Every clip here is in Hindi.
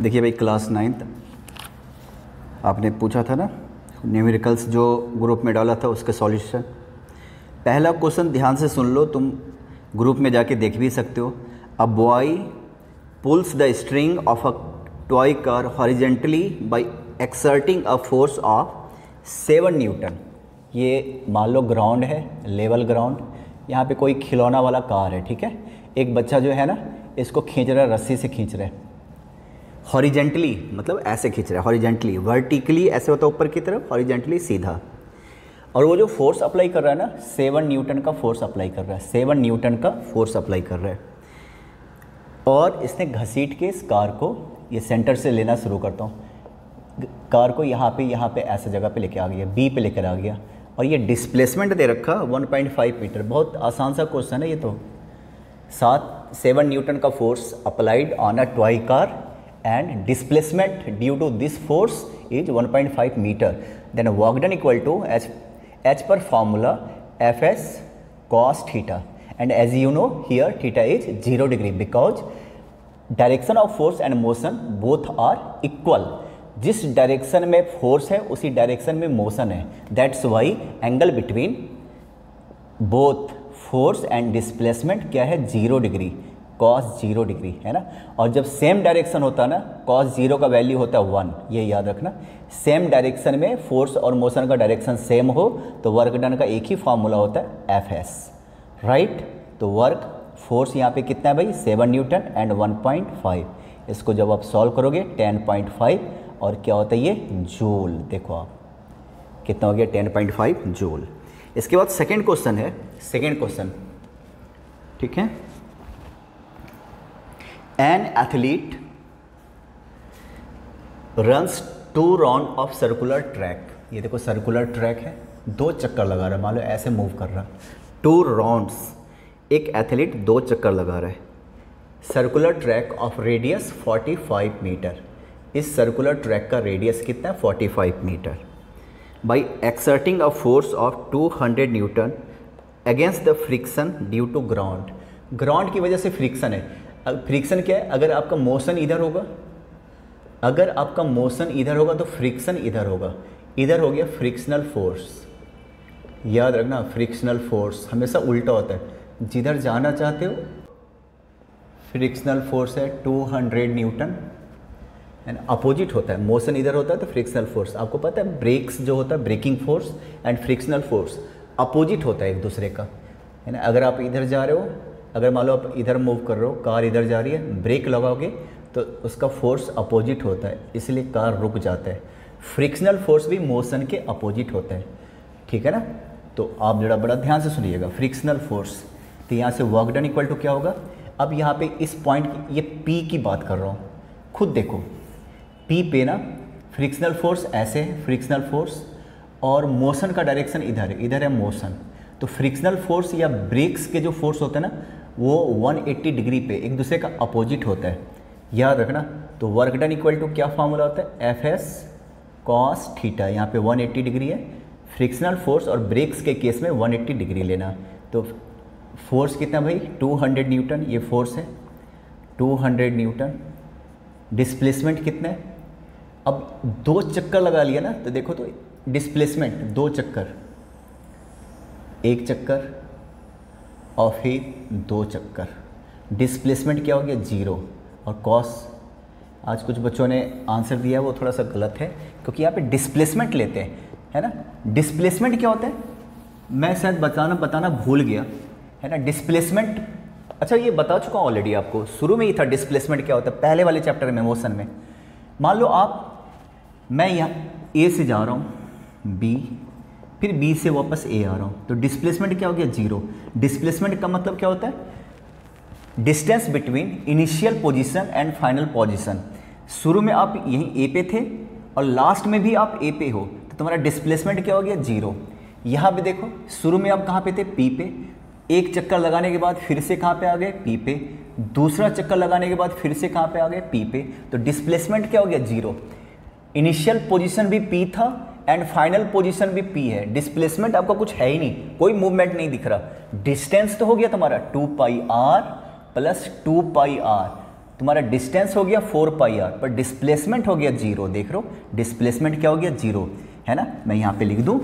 देखिए भाई, क्लास 9th आपने पूछा था ना, न्यूमेरिकल्स जो ग्रुप में डाला था उसके सॉल्यूशन। पहला क्वेश्चन ध्यान से सुन लो, तुम ग्रुप में जाके देख भी सकते हो। A boy pulls the string of a toy car horizontally by exerting a force of 7 newton. ये मान लो ग्राउंड है, लेवल ग्राउंड। यहाँ पे कोई खिलौना वाला कार है, ठीक है। एक बच्चा जो है ना, इसको खींच रहा है, रस्सी से खींच रहा है। हॉरिजेंटली मतलब ऐसे खींच रहा है, हॉरिजेंटली। वर्टिकली ऐसे होता है ऊपर की तरफ, हॉरिजेंटली सीधा। और वो जो फोर्स अप्लाई कर रहा है ना, 7 न्यूटन का फोर्स अप्लाई कर रहा है, 7 न्यूटन का फोर्स अप्लाई कर रहा है। और इसने घसीट के इस कार को, ये सेंटर से लेना शुरू करता हूँ, कार को यहाँ पे ऐसे जगह पे लेके आ गया, बी पे लेकर आ गया। और ये डिस्प्लेसमेंट दे रखा 1.5 मीटर। बहुत आसान सा क्वेश्चन है ये तो। 7 न्यूटन का force applied on a toy car and displacement due to this force is 1.5 meter. Then work done equal to as per formula Fs cos theta, and as you know here theta is 0 degree because direction of force and motion both are equal. जिस डायरेक्शन में फोर्स है उसी डायरेक्शन में मोशन है। That's why angle between both force and displacement क्या है, 0 डिग्री, cos 0 डिग्री है ना। और जब सेम डायरेक्शन होता है ना, cos 0 का वैल्यू होता है 1, ये याद रखना। सेम डायरेक्शन में फोर्स और मोशन का डायरेक्शन सेम हो तो वर्क डन का एक ही फार्मूला होता है Fs, राइट। तो वर्क फोर्स यहाँ पे कितना है भाई, 7 न्यूटन एंड 1.5। इसको जब आप सॉल्व करोगे 10.5, और क्या होता है ये, जूल। देखो आप कितना हो गया, 10.5 जूल। इसके बाद सेकेंड क्वेश्चन है, सेकेंड क्वेश्चन, ठीक है। An athlete runs 2 round of circular track। ये देखो सर्कुलर ट्रैक है, 2 चक्कर लगा रहा है, मान लो ऐसे मूव कर रहा है। 2 राउंड्स, एक एथलीट 2 चक्कर लगा रहा है। Circular track of radius 45 metre. इस सर्कुलर ट्रैक का रेडियस कितना है, 45 metre. By exerting a force of 200 newton against the friction due to ground. Ground की वजह से फ्रिक्शन है। फ्रिक्शन क्या है, अगर आपका मोशन इधर होगा, अगर आपका मोशन इधर होगा तो फ्रिक्शन इधर होगा। इधर हो गया फ्रिक्शनल फोर्स, याद रखना। फ्रिक्शनल फोर्स हमेशा उल्टा होता है, जिधर जाना चाहते हो फ्रिक्शनल फोर्स है 200 न्यूटन, एंड अपोजिट होता है। मोशन इधर होता है तो फ्रिक्शनल फोर्स, आपको पता है ब्रेक्स जो होता है, braking force and frictional force opposite होता है एक दूसरे का, है ना। अगर आप इधर जा रहे हो, अगर मान लो आप इधर मूव कर रहे हो, कार इधर जा रही है, ब्रेक लगाओगे तो उसका फोर्स अपोजिट होता है, इसलिए कार रुक जाता है। फ्रिक्शनल फोर्स भी मोशन के अपोजिट होता है, ठीक है ना। तो आप जरा बड़ा ध्यान से सुनिएगा, फ्रिक्शनल फोर्स। तो यहाँ से वर्क डन इक्वल टू क्या होगा। अब यहाँ पे इस पॉइंट, ये P की बात कर रहा हूँ, खुद देखो P पे ना फ्रिक्शनल फोर्स ऐसे है, फ्रिक्शनल फोर्स, और मोशन का डायरेक्शन इधर है, इधर है मोशन। तो फ्रिक्शनल फोर्स या ब्रेक्स के जो फोर्स होते हैं ना, वो 180 डिग्री पे एक दूसरे का अपोजिट होता है, याद रखना। तो वर्क डन इक्वल टू क्या फार्मूला होता है, Fs cos थीटा। यहाँ पे 180 डिग्री है, फ्रिक्शनल फोर्स और ब्रेक्स के केस में 180 डिग्री लेना। तो फोर्स कितना भाई, 200 न्यूटन, ये फोर्स है 200 न्यूटन। डिस्प्लेसमेंट कितना है, अब 2 चक्कर लगा लिया ना, तो देखो तो डिस्प्लेसमेंट 2 चक्कर, 1 चक्कर और फिर 2 चक्कर। डिस्प्लेसमेंट क्या हो गया, 0। और कॉस, आज कुछ बच्चों ने आंसर दिया वो थोड़ा सा गलत है, क्योंकि यहाँ पे डिस्प्लेसमेंट लेते हैं, है ना। डिस्प्लेसमेंट क्या होता है, मैं शायद बताना भूल गया, है ना। डिस्प्लेसमेंट, अच्छा ये बता चुका हूँ ऑलरेडी आपको, शुरू में ही था डिस्प्लेसमेंट क्या होता है, पहले वाले चैप्टर में, मोशन में। मान लो मैं यहाँ A से जा रहा हूँ B, फिर B से वापस A आ रहा हूँ, तो डिस्प्लेसमेंट क्या हो गया, 0। डिस्प्लेसमेंट का मतलब क्या होता है, distance between initial position and final position. शुरू में आप यहीं A पे थे और लास्ट में भी आप A पे हो, तो तुम्हारा डिस्प्लेसमेंट क्या हो गया, 0। यहाँ पे देखो, शुरू में आप कहाँ पे थे, P पे, 1 चक्कर लगाने के बाद फिर से कहाँ पे आ गए, P पे, दूसरा चक्कर लगाने के बाद फिर से कहाँ पे आ गए, P पे। तो डिस्प्लेसमेंट क्या हो गया, 0। इनिशियल पोजीशन भी P था एंड फाइनल पोजीशन भी P है। डिस्प्लेसमेंट आपका कुछ है ही नहीं, कोई मूवमेंट नहीं दिख रहा। डिस्टेंस तो हो गया तुम्हारा 2 पाई r प्लस 2 पाई r, तुम्हारा डिस्टेंस हो गया 4πr, पर डिस्प्लेसमेंट हो गया 0। देख लो डिस्प्लेसमेंट क्या हो गया 0, है ना। मैं यहाँ पे लिख दूँ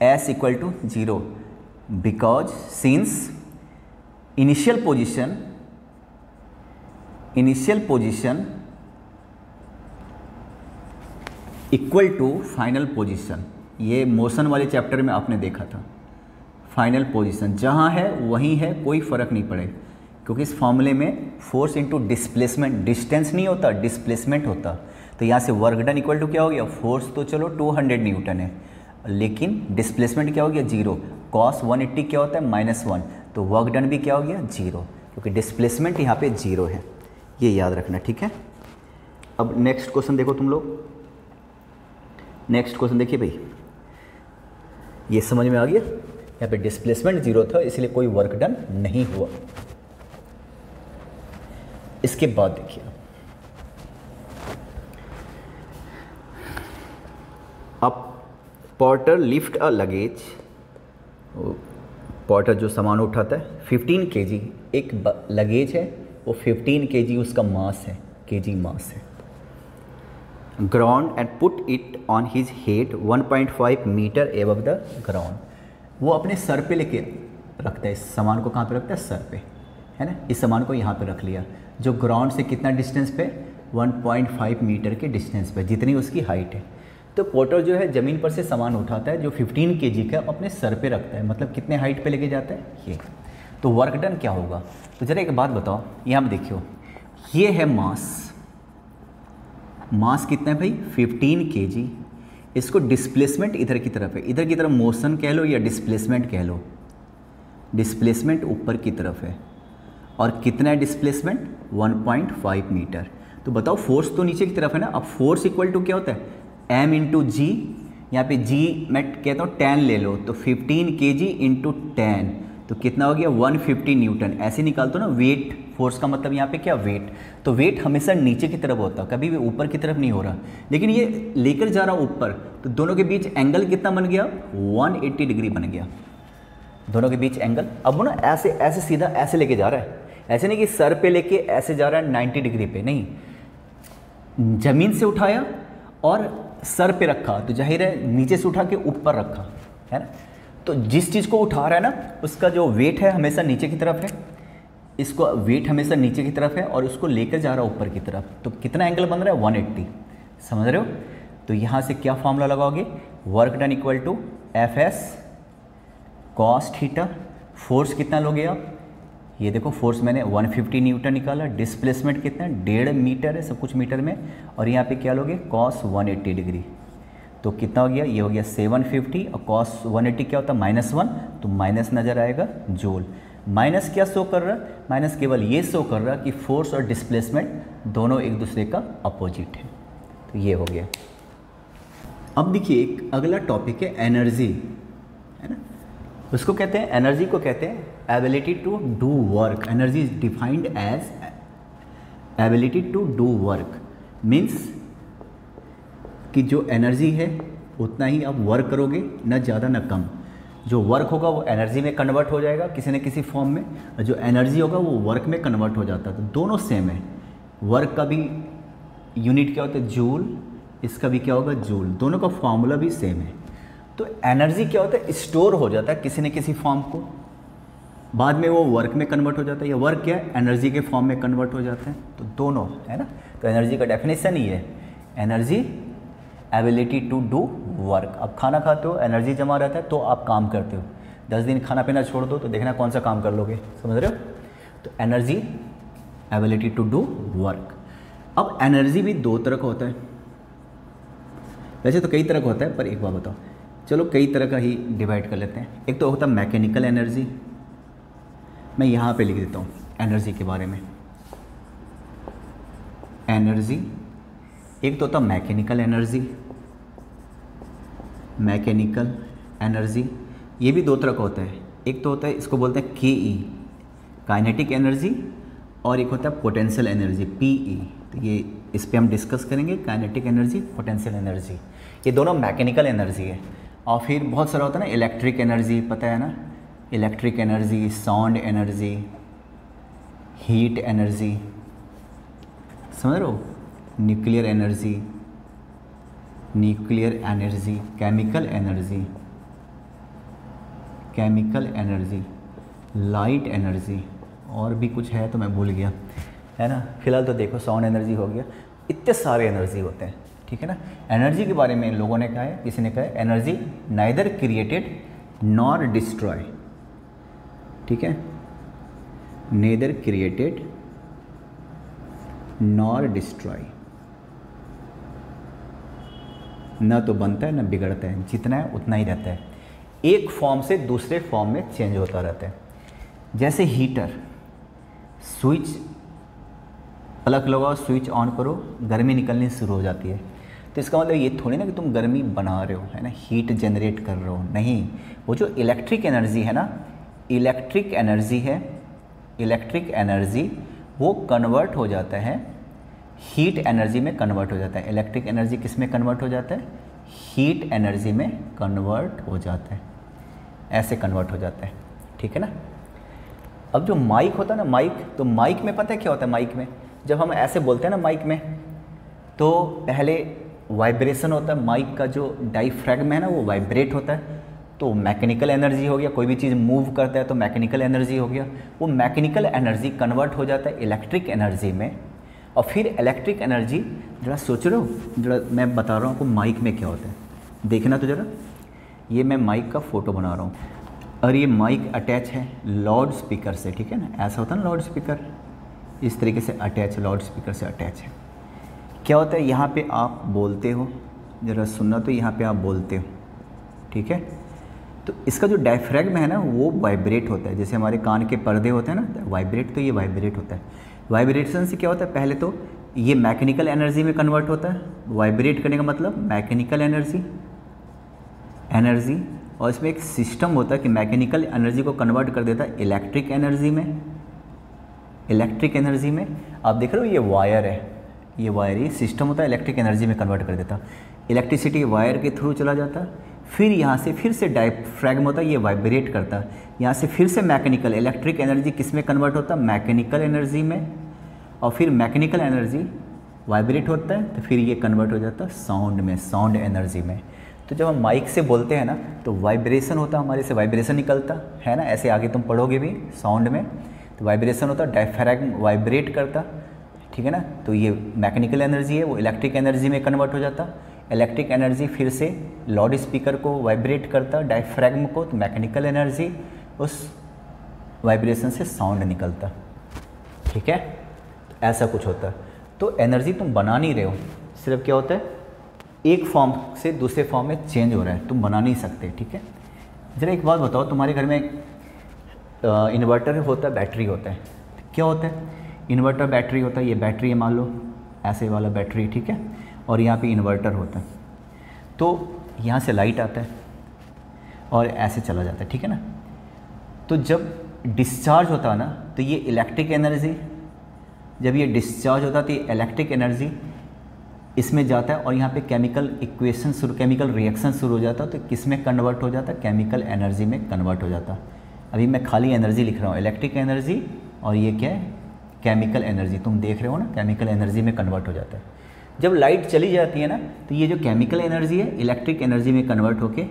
s equal to 0 because since initial position equal to final position. ये मोशन वाले चैप्टर में आपने देखा था, फाइनल पोजीशन जहाँ है वहीं है, कोई फ़र्क नहीं पड़ेगा, क्योंकि इस फॉर्मूले में फोर्स इनटू डिस्प्लेसमेंट, डिस्टेंस नहीं होता, डिस्प्लेसमेंट होता। तो यहाँ से वर्क डन इक्वल टू क्या हो गया, फोर्स तो चलो 200 न्यूटन है, लेकिन डिस्प्लेसमेंट क्या हो गया 0। cos 180 क्या होता है -1, तो वर्क डन भी क्या हो गया 0, क्योंकि डिस्प्लेसमेंट यहाँ पे 0 है। ये याद रखना, ठीक है। अब नेक्स्ट क्वेश्चन देखो तुम लोग। नेक्स्ट क्वेश्चन देखिए भाई, ये समझ में आ गया। यहाँ पे डिस्प्लेसमेंट 0 था, इसलिए कोई वर्क डन नहीं हुआ। इसके बाद देखिए, अब पोर्टर लिफ्ट अ लगेज, पोर्टर जो सामान उठाता है 15 kg, एक लगेज है वो 15 kg उसका मास है, केजी मास है। Ground and put it on his head 1.5 metre above the ground. वो अपने सर पे लेके रखता है, इस सामान को कहाँ पे रखता है, सर पे, है ना। इस सामान को यहाँ पे रख लिया, जो ग्राउंड से कितना डिस्टेंस पे, 1.5 मीटर के डिस्टेंस पे, जितनी उसकी हाइट है। तो पोर्टर जो है ज़मीन पर से सामान उठाता है जो 15 kg का, अपने सर पे रखता है, मतलब कितने हाइट पे लेके जाता है ये। तो वर्क डन क्या होगा, तो ज़रा एक बात बताओ, यहाँ पे देखियो, ये है मास कितना है भाई 15 kg। इसको डिस्प्लेसमेंट इधर की तरफ है, इधर की तरफ मोशन कह लो या डिस्प्लेसमेंट कह लो, डिस्प्लेसमेंट ऊपर की तरफ है, और कितना है डिस्प्लेसमेंट 1.5 मीटर। तो बताओ फोर्स तो नीचे की तरफ है ना। अब फोर्स इक्वल टू क्या होता है, m इंटू जी, यहाँ पे g मैं कहता हूँ 10 ले लो, तो 15 kg इंटू 10, तो कितना हो गया 150 न्यूटन। ऐसे निकालते हो ना, वेट, फोर्स का मतलब यहाँ पे क्या, वेट। तो वेट हमेशा नीचे की तरफ होता है, कभी भी ऊपर की तरफ नहीं हो रहा, लेकिन ये लेकर जा रहा ऊपर, तो दोनों के बीच एंगल कितना बन गया, 180 डिग्री बन गया दोनों के बीच एंगल। अब वो ना ऐसे ऐसे सीधा ऐसे लेके जा रहा है, ऐसे नहीं कि सर पे लेके ऐसे जा रहा है 90 डिग्री पे, नहीं, ज़मीन से उठाया और सर पे रखा, तो जाहिर है नीचे से उठा के ऊपर रखा, है ना। तो जिस चीज़ को उठा रहा है ना, उसका जो वेट है हमेशा नीचे की तरफ है, इसको वेट हमेशा नीचे की तरफ है, और उसको लेकर जा रहा है ऊपर की तरफ, तो कितना एंगल बन रहा है 180, समझ रहे हो। तो यहाँ से क्या फॉर्मूला लगाओगे, work done equal to Fs cos theta. Force कितना लोगे आप, ये देखो फोर्स मैंने 150 न्यूटन निकाला, डिस्प्लेसमेंट कितना है 1.5 मीटर है, सब कुछ मीटर में, और यहाँ पे क्या लोगे cos 180 डिग्री, तो कितना हो गया, ये हो गया 750, और cos 180 क्या होता है -1, तो माइनस नज़र आएगा जूल। माइनस क्या शो कर रहा है, माइनस केवल ये शो कर रहा है कि फोर्स और डिस्प्लेसमेंट दोनों एक दूसरे का अपोजिट है। तो ये हो गया। अब देखिए एक अगला टॉपिक है एनर्जी, है ना। उसको कहते हैं, एनर्जी को कहते हैं ability to do work. Energy is defined as ability to do work, means कि जो एनर्जी है उतना ही आप वर्क करोगे, न ज़्यादा न कम। जो वर्क होगा वो एनर्जी में कन्वर्ट हो जाएगा किसी न किसी फॉर्म में, और जो एनर्जी होगा वो वर्क में कन्वर्ट हो जाता है। तो दोनों सेम है, वर्क का भी यूनिट क्या होता है जूल, इसका भी क्या होगा जूल, दोनों का फॉर्मूला भी सेम है। तो एनर्जी क्या होता है, स्टोर हो जाता है किसी न किसी फॉर्म को, बाद में वो वर्क में कन्वर्ट हो जाता है, या वर्क क्या है एनर्जी के फॉर्म में कन्वर्ट हो जाता है। तो दोनों है ना। तो एनर्जी का डेफिनेशन ही है, energy ability to do work. अब खाना खाते हो एनर्जी जमा रहता है तो आप काम करते हो, 10 दिन खाना पीना छोड़ दो तो देखना कौन सा काम कर लोगे, समझ रहे हो। तो energy ability to do work. अब एनर्जी भी दो तरह का होता है, वैसे तो कई तरह का होता है, पर एक बात बताओ, चलो कई तरह का ही डिवाइड कर लेते हैं। एक तो होता है मैकेनिकल एनर्जी, मैं यहाँ पे लिख देता हूँ एनर्जी के बारे में, एनर्जी। एक तो होता है मैकेनिकल एनर्जी, मैकेनिकल एनर्जी ये भी दो तरह का होता है। एक तो होता है, इसको बोलते हैं KE काइनेटिक एनर्जी, और एक होता है पोटेंशियल एनर्जी PE। तो ये इस पे हम डिस्कस करेंगे, काइनेटिक एनर्जी, पोटेंशियल एनर्जी, ये दोनों मैकेनिकल एनर्जी है। और फिर बहुत सारा होता है ना इलेक्ट्रिक एनर्जी, पता है ना, electric energy, sound energy, heat energy, समझ रहे हो, nuclear energy, nuclear energy, chemical energy, chemical energy, light energy, और भी कुछ है तो मैं भूल गया, है ना। फिलहाल तो देखो साउंड एनर्जी हो गया, इतने सारे एनर्जी होते हैं, ठीक है ना। एनर्जी के बारे में इन लोगों ने कहा है, किसी ने कहा है energy neither created nor destroy, ठीक है, नेदर क्रिएटेड नॉर डिस्ट्रॉय, ना तो बनता है ना बिगड़ता है, जितना है उतना ही रहता है, एक फॉर्म से दूसरे फॉर्म में चेंज होता रहता है। जैसे हीटर, स्विच प्लग लगाओ, स्विच ऑन करो, गर्मी निकलनी शुरू हो जाती है। तो इसका मतलब ये थोड़ी ना कि तुम गर्मी बना रहे हो, है ना, हीट जनरेट कर रहे हो, नहीं। वो जो इलेक्ट्रिक एनर्जी है ना, इलेक्ट्रिक एनर्जी है, इलेक्ट्रिक एनर्जी वो कन्वर्ट हो जाता है हीट एनर्जी में, कन्वर्ट हो जाता है। इलेक्ट्रिक एनर्जी किस में कन्वर्ट हो जाता है, हीट एनर्जी में कन्वर्ट हो जाता है, ऐसे कन्वर्ट हो जाता है, ठीक है ना। अब जो माइक होता है ना, माइक, तो माइक में पता है क्या होता है, माइक में जब हम ऐसे बोलते हैं ना माइक में, तो पहले वाइब्रेशन होता है, माइक का जो डायफ्रैगम है ना वो वाइब्रेट होता है, तो मैकेनिकल एनर्जी हो गया, कोई भी चीज़ मूव करता है तो मैकेनिकल एनर्जी हो गया, वो मैकेनिकल एनर्जी कन्वर्ट हो जाता है इलेक्ट्रिक एनर्जी में। और फिर इलेक्ट्रिक एनर्जी, जरा सोच रहे हो, जरा मैं बता रहा हूँ आपको माइक में क्या होता है, देखना तो जरा। ये मैं माइक का फ़ोटो बना रहा हूँ और ये माइक अटैच है लाउड स्पीकर से, ठीक है ना, ऐसा होता है ना लाउड स्पीकर, इस तरीके से अटैच, लाउड स्पीकर से अटैच है। क्या होता है, यहाँ पे आप बोलते हो, ज़रा सुनना, तो यहाँ पे आप बोलते हो, ठीक है, तो इसका जो डायफ्रैगम है ना वो वाइब्रेट होता है, जैसे हमारे कान के पर्दे होते हैं ना वाइब्रेट, तो ये वाइब्रेट होता है। वाइब्रेशन से क्या होता है, पहले तो ये मैकेनिकल एनर्जी में कन्वर्ट होता है, वाइब्रेट करने का मतलब मैकेनिकल एनर्जी, और इसमें एक सिस्टम होता है कि मैकेनिकल एनर्जी को कन्वर्ट कर देता है इलेक्ट्रिक एनर्जी में, इलेक्ट्रिक एनर्जी में। आप देख रहे हो ये वायर है, ये वायर, ये सिस्टम होता है, इलेक्ट्रिक एनर्जी में कन्वर्ट कर देता, इलेक्ट्रिसिटी वायर के थ्रू चला जाता है, फिर यहाँ से फिर से डायफ्रैगम होता है, ये वाइब्रेट करता है, यहाँ से फिर से मैकेनिकल, इलेक्ट्रिक एनर्जी किस में कन्वर्ट होता है, मैकेनिकल एनर्जी में, और फिर मैकेनिकल एनर्जी वाइब्रेट होता है तो फिर ये कन्वर्ट हो जाता है साउंड में, साउंड एनर्जी में। तो जब हम माइक से बोलते हैं ना तो वाइब्रेशन होता है, हमारे से वाइब्रेशन निकलता है ना, ऐसे आगे तुम पढ़ोगे भी साउंड में, तो वाइब्रेशन होता है, डायफ्रैगम वाइब्रेट करता, ठीक है ना। तो ये मैकेनिकल एनर्जी है, वो इलेक्ट्रिक एनर्जी में कन्वर्ट हो जाता, इलेक्ट्रिक एनर्जी फिर से लाउड स्पीकर को वाइब्रेट करता, डायफ्रैगम को, तो मैकेनिकल एनर्जी, उस वाइब्रेशन से साउंड निकलता, ठीक है। तो ऐसा कुछ होता है। तो एनर्जी तुम बना नहीं रहे हो, सिर्फ क्या होता है, एक फॉर्म से दूसरे फॉर्म में चेंज हो रहा है, तुम बना नहीं सकते, ठीक है। ज़रा एक बात बताओ, तुम्हारे घर में इन्वर्टर होता है, बैटरी होता है, क्या होता है, इन्वर्टर बैटरी होता है, ये बैटरी है मान लो, ऐसे वाला बैटरी, ठीक है, और यहाँ पे इन्वर्टर होता है, तो यहाँ से लाइट आता है और ऐसे चला जाता है, ठीक है ना। तो जब डिस्चार्ज होता है ना तो ये इलेक्ट्रिक एनर्जी, जब ये डिस्चार्ज होता है तो ये इलेक्ट्रिक एनर्जी इसमें जाता है और यहाँ पे केमिकल इक्वेशन शुरू, केमिकल रिएक्शन शुरू हो जाता है, तो किस में कन्वर्ट हो जाता है, केमिकल एनर्जी में कन्वर्ट हो जाता है। अभी मैं खाली एनर्जी लिख रहा हूँ, इलेक्ट्रिक एनर्जी, और ये क्या है, केमिकल एनर्जी, तुम देख रहे हो ना, केमिकल एनर्जी में कन्वर्ट हो जाता है। जब लाइट चली जाती है ना तो ये जो केमिकल एनर्जी है इलेक्ट्रिक एनर्जी में कन्वर्ट होके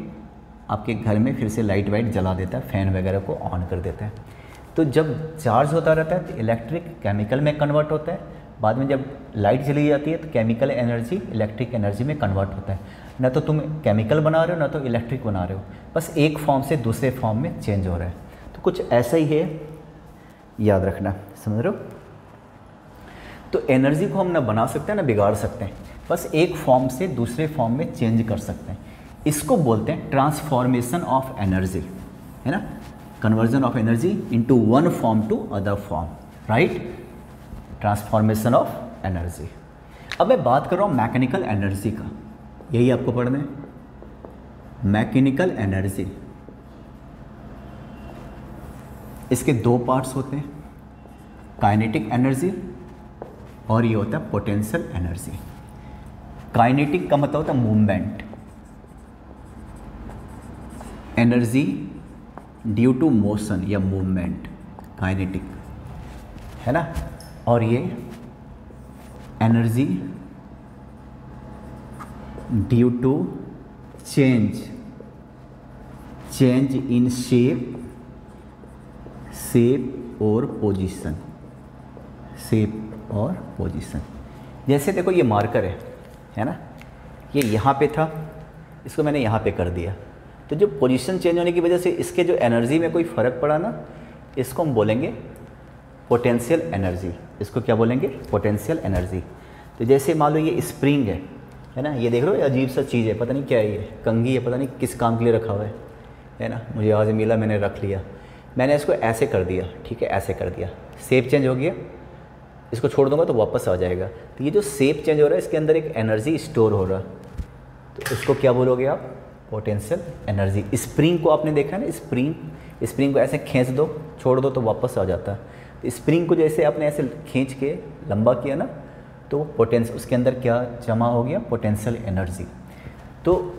आपके घर में फिर से लाइट वाइट जला देता है, फ़ैन वगैरह को ऑन कर देता है। तो जब चार्ज होता रहता है तो इलेक्ट्रिक केमिकल में कन्वर्ट होता है, बाद में जब लाइट चली जाती है तो केमिकल एनर्जी इलेक्ट्रिक एनर्जी में कन्वर्ट होता है। ना तो तुम केमिकल बना रहे हो ना तो इलेक्ट्रिक बना रहे हो, बस एक फॉर्म से दूसरे फॉर्म में चेंज हो रहा है। तो कुछ ऐसा ही है, याद रखना, समझ रहे हो। तो एनर्जी को हम ना बना सकते हैं ना बिगाड़ सकते हैं, बस एक फॉर्म से दूसरे फॉर्म में चेंज कर सकते हैं। इसको बोलते हैं ट्रांसफॉर्मेशन ऑफ एनर्जी, है ना, conversion of energy into one form to other form, right, transformation of energy. अब मैं बात कर रहा हूँ मैकेनिकल एनर्जी का, यही आपको पढ़ना है, मैकेनिकल एनर्जी। इसके दो पार्ट्स होते हैं, काइनेटिक एनर्जी और ये होता है पोटेंशियल एनर्जी। काइनेटिक का मतलब होता है movement, energy due to motion या मूवमेंट, काइनेटिक, है ना। और ये energy due to change in shape और पोजीशन, जैसे देखो ये मार्कर है ना, ये यहाँ पे था, इसको मैंने यहाँ पे कर दिया, तो जो पोजीशन चेंज होने की वजह से इसके जो एनर्जी में कोई फ़र्क पड़ा ना, इसको हम बोलेंगे पोटेंशियल एनर्जी। इसको क्या बोलेंगे? Potential energy. तो जैसे मान लो ये स्प्रिंग है ना, ये देख लो, ये अजीब सा चीज़ है, पता नहीं क्या है, ये कंघी है, पता नहीं किस काम के लिए रखा हुआ है ना, मुझे आज मिला, मैंने रख लिया, मैंने इसको ऐसे कर दिया, ठीक है, ऐसे कर दिया, शेप चेंज हो गया, इसको छोड़ दूंगा तो वापस आ जाएगा। तो ये जो शेप चेंज हो रहा है, इसके अंदर एक एनर्जी स्टोर हो रहा है, तो इसको क्या बोलोगे आप? Potential energy. स्प्रिंग को आपने देखा है ना, स्प्रिंग को ऐसे खींच दो, छोड़ दो तो वापस आ जाता है। तो स्प्रिंग को जैसे आपने ऐसे खींच के लंबा किया ना, तो पोटेंशियल, उसके अंदर क्या जमा हो गया? Potential energy. तो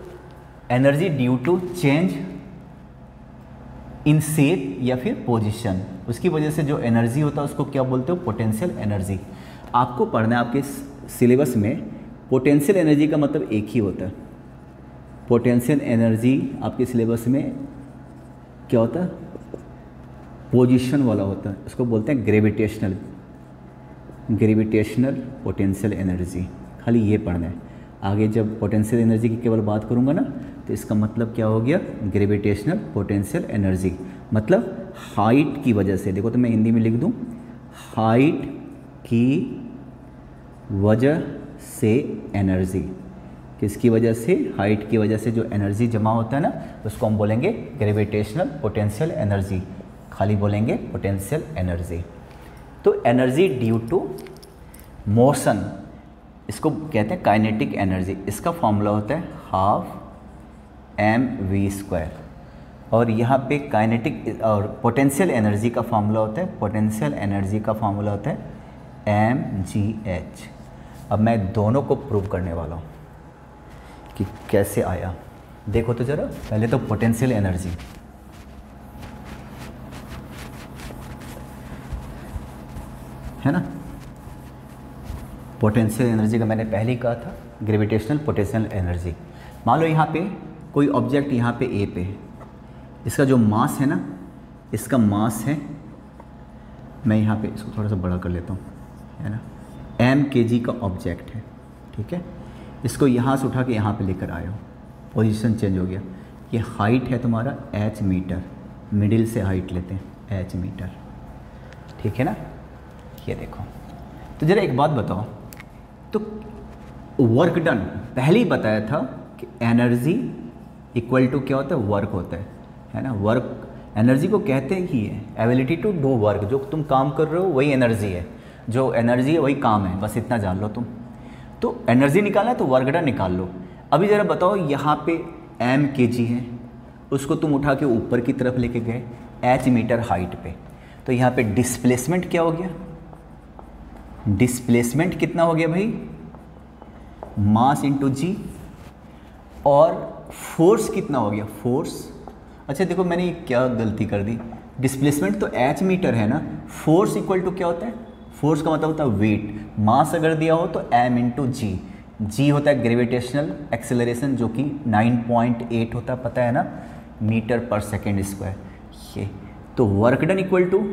energy due to change in shape या फिर पोजीशन, उसकी वजह से जो एनर्जी होता है उसको क्या बोलते हो? Potential energy. आपको पढ़ना है आपके सिलेबस में, पोटेंशियल एनर्जी का मतलब एक ही होता है। पोटेंशियल एनर्जी आपके सिलेबस में क्या होता है? पोजीशन वाला होता है, उसको बोलते हैं ग्रेविटेशनल पोटेंशियल एनर्जी। खाली ये पढ़ना है। आगे जब पोटेंशियल एनर्जी की केवल बात करूँगा ना, तो इसका मतलब क्या हो गया? ग्रेविटेशनल पोटेंशियल एनर्जी, मतलब हाइट की वजह से, देखो तो मैं हिंदी में लिख दूँ, हाइट की वजह से एनर्जी। किसकी वजह से? हाइट की वजह से जो एनर्जी जमा होता है ना, उसको हम बोलेंगे ग्रेविटेशनल पोटेंशियल एनर्जी। खाली बोलेंगे पोटेंशियल एनर्जी। तो एनर्जी ड्यू टू मोशन, इसको कहते हैं काइनेटिक एनर्जी। इसका फॉर्मूला होता है 12mv²। और यहाँ पे काइनेटिक और पोटेंशियल एनर्जी का फॉर्मूला होता है, mgh। अब मैं दोनों को प्रूव करने वाला हूँ कि कैसे आया। देखो तो ज़रा, पहले तो पोटेंशियल एनर्जी, है ना, पोटेंशियल एनर्जी का मैंने पहले ही कहा था, ग्रेविटेशनल पोटेंशियल एनर्जी। मान लो यहाँ पे कोई ऑब्जेक्ट यहाँ पे ए पे है, इसका जो मास है ना, इसका मास है, मैं यहाँ पे इसको थोड़ा सा बड़ा कर लेता हूँ, है ना, mkg का ऑब्जेक्ट है, ठीक है। इसको यहाँ से उठा के यहाँ पे लेकर आया हो, पोजीशन चेंज हो गया। ये हाइट है तुम्हारा h मीटर, मिडिल से हाइट लेते हैं h मीटर, ठीक है ना। ये देखो, तो ज़रा एक बात बताओ, तो वर्क डन पहले ही बताया था कि एनर्जी इक्वल टू क्या होता है? वर्क होता है ना। वर्क एनर्जी को कहते ही है एबिलिटी टू डू वर्क। जो तुम काम कर रहे हो वही एनर्जी है, जो एनर्जी है वही काम है, बस इतना जान लो तुम। तो एनर्जी निकालना है तो वर्क डन निकाल लो। अभी ज़रा बताओ, यहाँ पे mkg है, उसको तुम उठा के ऊपर की तरफ लेके गए h मीटर हाइट पे, तो यहाँ पे डिस्प्लेसमेंट क्या हो गया? डिस्प्लेसमेंट कितना हो गया भाई? मास इंटू जी। और फोर्स कितना हो गया? फोर्स, अच्छा देखो मैंने क्या गलती कर दी, डिस्प्लेसमेंट तो h मीटर है ना, फोर्स इक्वल टू क्या होता है? फोर्स का मतलब होता है वेट। मास अगर दिया हो तो m इंटू जी, जी होता है ग्रेविटेशनल एक्सेलरेशन, जो कि 9.8 होता है, पता है ना, मीटर पर सेकेंड स्क्वायर। ये तो वर्क डन इक्वल टू,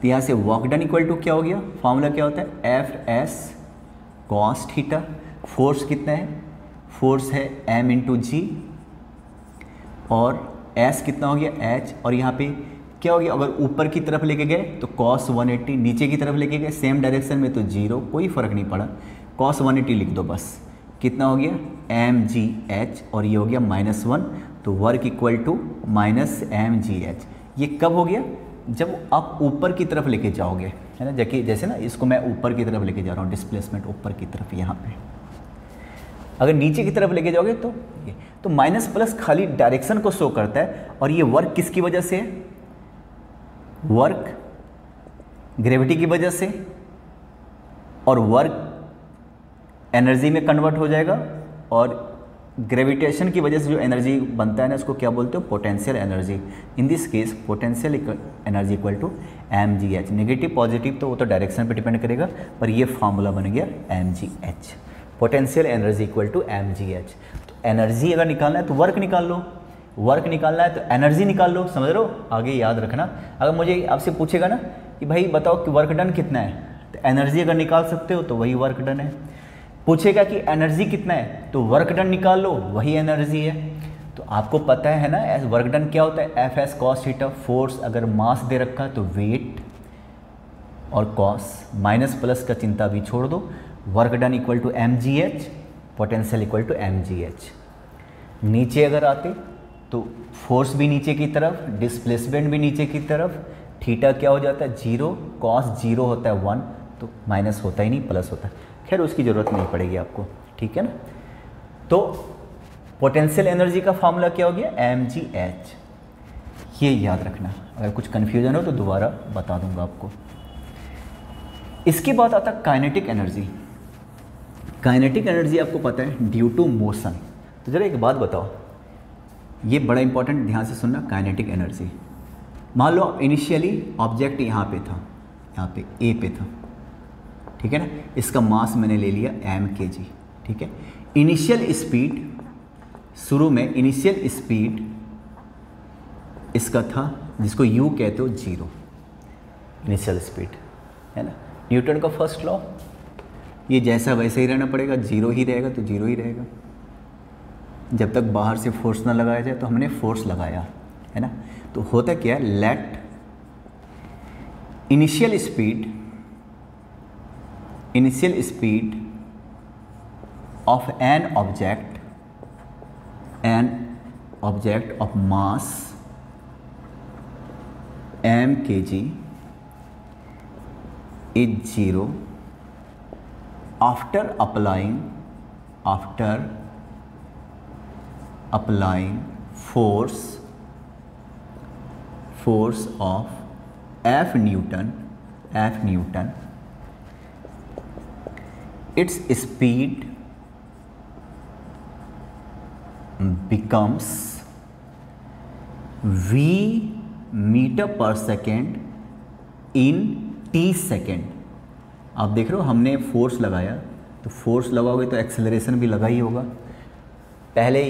यहाँ से वर्क डन इक्वल टू क्या हो गया? फॉर्मूला क्या होता है? Fs cos theta. फोर्स कितना है? फोर्स है m इंटू जी, और s कितना हो गया? h। और यहाँ पे क्या हो गया? अगर ऊपर की तरफ लेके गए तो cos 180, नीचे की तरफ लेके गए सेम डायरेक्शन में तो 0, कोई फ़र्क नहीं पड़ा, cos 180 लिख दो बस। कितना हो गया? mgh, और ये हो गया -1, तो वर्क इक्वल टू -mgh। ये कब हो गया? जब आप ऊपर की तरफ लेके जाओगे, है ना, जैसे ना इसको मैं ऊपर की तरफ लेके जा रहा हूँ, डिस्प्लेसमेंट ऊपर की तरफ यहाँ पे। अगर नीचे की तरफ लेके जाओगे तो ये, तो माइनस प्लस खाली डायरेक्शन को शो करता है। और ये वर्क किसकी वजह से है? वर्क ग्रेविटी की वजह से, और वर्क एनर्जी में कन्वर्ट हो जाएगा, और ग्रेविटेशन की वजह से जो एनर्जी बनता है ना, उसको क्या बोलते हो? Potential energy. In this case potential energy equal to mgh। Negative positive तो वो तो डायरेक्शन पे डिपेंड करेगा, पर ये फार्मूला बन गया mgh, potential energy equal to mgh। तो एनर्जी अगर निकालना है तो वर्क निकाल लो, वर्क निकालना है तो एनर्जी निकाल लो, समझ रहे हो? आगे याद रखना, अगर मुझे आपसे पूछेगा ना कि भाई बताओ कि वर्क डन कितना है, तो एनर्जी अगर निकाल सकते हो तो वही वर्क डन है। पूछेगा कि एनर्जी कितना है, तो वर्क डन निकाल लो, वही एनर्जी है। तो आपको पता है ना वर्क डन क्या होता है, F S cos theta. Force अगर मास दे रखा तो वेट और कॉस, माइनस प्लस का चिंता भी छोड़ दो। Work done equal to M G H, potential equal to M G H. नीचे अगर आते तो फोर्स भी नीचे की तरफ, डिस्प्लेसमेंट भी नीचे की तरफ। थीटा क्या हो जाता है 0, कॉस 0 होता है 1, तो माइनस होता ही नहीं, प्लस होता है। खैर उसकी ज़रूरत नहीं पड़ेगी आपको, ठीक है ना। तो पोटेंशियल एनर्जी का फार्मूला क्या हो गया, mgh। ये याद रखना, अगर कुछ कन्फ्यूजन हो तो दोबारा बता दूंगा आपको। इसके बाद आता काइनेटिक एनर्जी। काइनेटिक एनर्जी आपको पता है ड्यू टू मोशन। तो जरा एक बात बताओ, ये बड़ा इंपॉर्टेंट, ध्यान से सुनना। काइनेटिक एनर्जी, मान लो इनिशियली ऑब्जेक्ट यहाँ पे था, यहाँ पे ए पे था, ठीक है ना। इसका मास मैंने ले लिया mkg, ठीक है। इनिशियल स्पीड, शुरू में इनिशियल स्पीड इसका था, जिसको u कहते हो 0, इनिशियल स्पीड, है ना। न्यूटन का फर्स्ट लॉ, ये जैसा वैसे ही रहना पड़ेगा, 0 ही रहेगा तो 0 ही रहेगा। जब तक बाहर से फोर्स ना लगाया जाए, तो हमने फोर्स लगाया, है ना। तो होता क्या है, let initial speed of an object of mass m kg is 0 after applying force of F Newton, its speed becomes v metre per second in t second. आप देख रहे हो, हमने फोर्स लगाया, तो फोर्स लगाओगे तो एक्सेलरेशन भी लगा ही होगा। पहले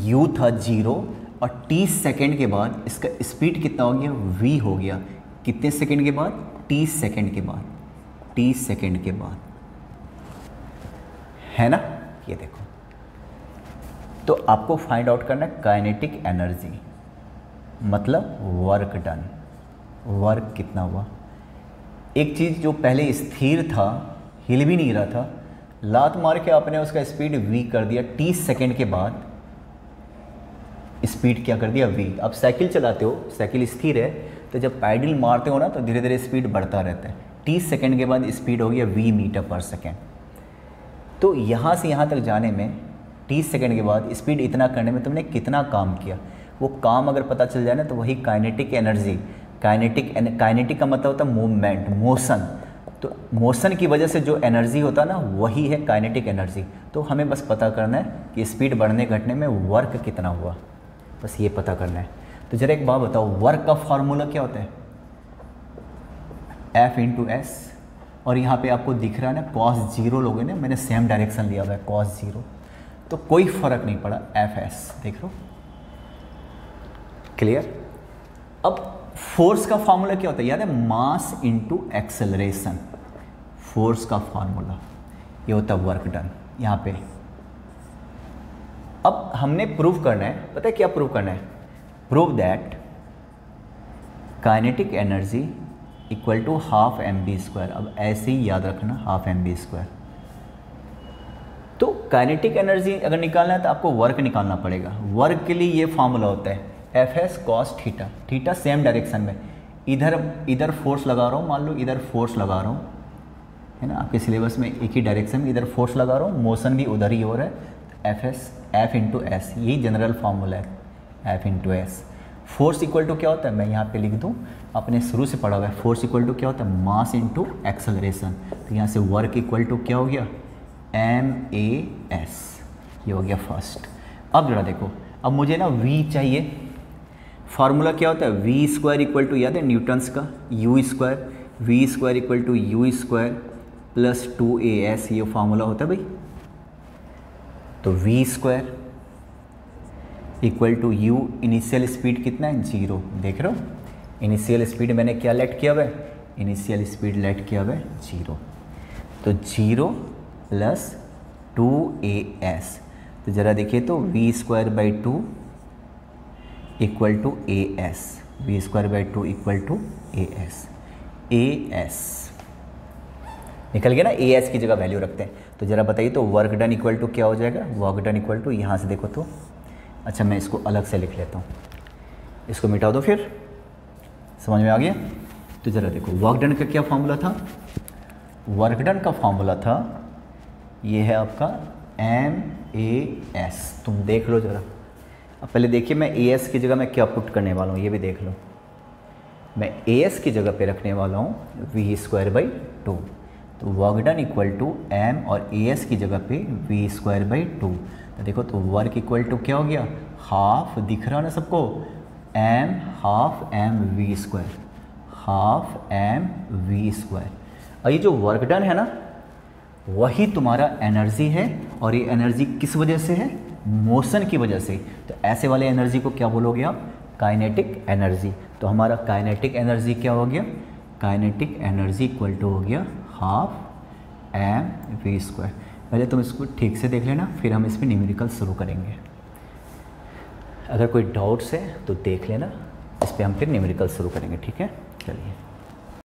u था 0 और t सेकेंड के बाद इसका स्पीड कितना हो गया, v हो गया। कितने सेकेंड के बाद, t सेकेंड के बाद, t सेकेंड के बाद, है ना। ये देखो, तो आपको फाइंड आउट करना है काइनेटिक एनर्जी, मतलब वर्क डन, वर्क कितना हुआ। एक चीज़ जो पहले स्थिर था, हिल भी नहीं रहा था, लात मार के आपने उसका स्पीड v कर दिया, 30 सेकेंड के बाद स्पीड क्या कर दिया, v। अब साइकिल चलाते हो, साइकिल स्थिर है, तो जब पैडल मारते हो ना तो धीरे धीरे स्पीड बढ़ता रहता है। 30 सेकेंड के बाद स्पीड हो गया v मीटर पर सेकेंड। तो यहाँ से यहाँ तक जाने में 30 सेकेंड के बाद स्पीड इतना करने में तुमने कितना काम किया, वो काम अगर पता चल जाए ना, तो वही काइनेटिक एनर्जी। काइनेटिक का मतलब होता है मूवमेंट, मोशन। तो मोशन की वजह से जो एनर्जी होता है ना, वही है काइनेटिक एनर्जी। तो हमें बस पता करना है कि स्पीड बढ़ने घटने में वर्क कितना हुआ, बस ये पता करना है। तो जरा एक बात बताओ, वर्क का फॉर्मूला क्या होता है, F इंटू एस। और यहाँ पे आपको दिख रहा है ना cos 0 लोगे ना, मैंने सेम डायरेक्शन लिया हुआ है cos 0, तो कोई फर्क नहीं पड़ा, Fs देख लो, क्लियर। अब फोर्स का फार्मूला क्या होता है, याद है, मास इनटू एक्सेलरेशन। फोर्स का फार्मूला ये होता है वर्क डन। यहाँ पे अब हमने प्रूव करना है, पता है क्या प्रूव करना है, prove that kinetic energy equal to half mv²। अब ऐसे ही याद रखना, हाफ mv²। तो काइनेटिक एनर्जी अगर निकालना है तो आपको वर्क निकालना पड़ेगा। वर्क के लिए ये फार्मूला होता है Fs cos theta. Theta same direction में, इधर फोर्स लगा रहा हूँ, मान लो इधर फोर्स लगा रहा हूँ, है ना, आपके सिलेबस में एक ही डायरेक्शन में इधर फोर्स लगा रहा हूँ, मोशन भी उधर ही हो रहा है। F इंटू एस, यही जनरल फार्मूला है, F इंटू एस। फोर्स इक्वल टू क्या होता है, मैं यहाँ पे लिख दूँ, आपने शुरू से पढ़ा हुआ है। फोर्स इक्वल टू क्या होता है, मास इंटू एक्सेलरेशन। तो यहाँ से वर्क इक्वल टू क्या हो गया, MAS। ये हो गया फर्स्ट। अब जरा देखो, अब मुझे ना V चाहिए, फार्मूला क्या होता है, वी स्क्वायर इक्वल टू, याद है न्यूटन्स का, u square, v square equal to u square plus 2as, ये फार्मूला होता है भाई। तो v square equal to u, initial speed कितना है 0, देख रहे हो इनिशियल स्पीड मैंने क्या लेट किया हुआ है, इनिशियल स्पीड लेट किया हुआ है 0, तो 0 प्लस 2as, तो ज़रा देखिए तो v square by 2 equal to as, v square by 2 equal to as निकल गया ना, as की जगह वैल्यू रखते हैं। तो ज़रा बताइए तो वर्क डन इक्वल टू क्या हो जाएगा, वर्क डन इक्वल टू यहाँ से देखो तो, अच्छा मैं इसको अलग से लिख लेता हूँ, इसको मिटा दो फिर, समझ में आ गया। तो ज़रा देखो वर्क डन का क्या फार्मूला था, वर्क डन का फार्मूला था ये है आपका MAS, तुम देख लो ज़रा। अब पहले देखिए मैं AS की जगह मैं क्या पुट करने वाला हूँ, ये भी देख लो। मैं AS की जगह पे रखने वाला हूँ वी स्क्वायर बाई 2, तो work done equal to M, और AS की जगह पे वी स्क्वायर बाई 2, तो देखो तो वर्क इक्वल टू क्या हो गया, हाफ, दिख रहा ना सबको, M half M v square, half M v square. और ये जो वर्क डन है ना वही तुम्हारा एनर्जी है, और ये एनर्जी किस वजह से है, मोशन की वजह से। तो ऐसे वाले एनर्जी को क्या बोलोगे आप, काइनेटिक एनर्जी। तो हमारा काइनेटिक एनर्जी क्या हो गया, काइनेटिक एनर्जी इक्वल टू हो गया हाफ M वी स्क्वायर। पहले तुम इसको ठीक से देख लेना, फिर हम इस पर न्यूमेरिकल शुरू करेंगे। अगर कोई डाउट्स है तो देख लेना, इस पर हम फिर न्यूमेरिकल शुरू करेंगे, ठीक है। चलिए।